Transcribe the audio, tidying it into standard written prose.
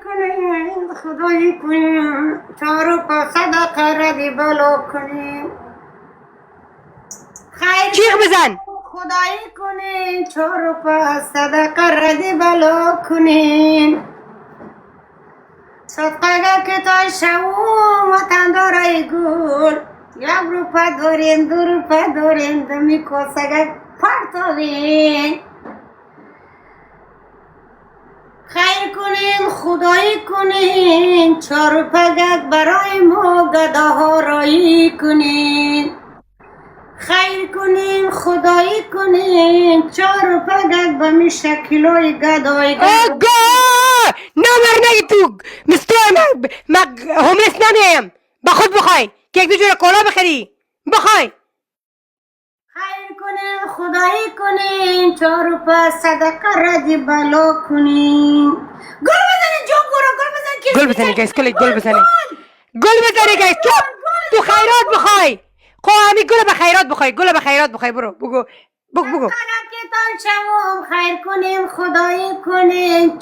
کنین خدایی کنین 4 و 5 صدقه ردی بلو کنین خیر جیغ بزن خدایی کنین 4 و 5 صدقه ردی بلو کنین صدقه که تا شو وطن داره گل 1 روپا دارین 2 روپا دارین دمی کسگه پرتوین خیر کنین خدایی کنین 4 روپا برای ما گداها رایی کنین خیر کنین خدایی کنین 4 روپا به می شکلوی گدای آگاه نمر نگی تو مستوی من هوملس نمیم با خود بخوای که 1 2 جور کولا بخری بخوای خیر کنین خدایی کنین 4 روپا صدقه ردی بلا کنین گل بزنین جون گل بزن گل بزنی گیس گل بزنی گل بزنی گیس تو خیرات بخوای خو همی گل به خیرات بخوای برو بگو که تان شما خیر کنین خدایی کنین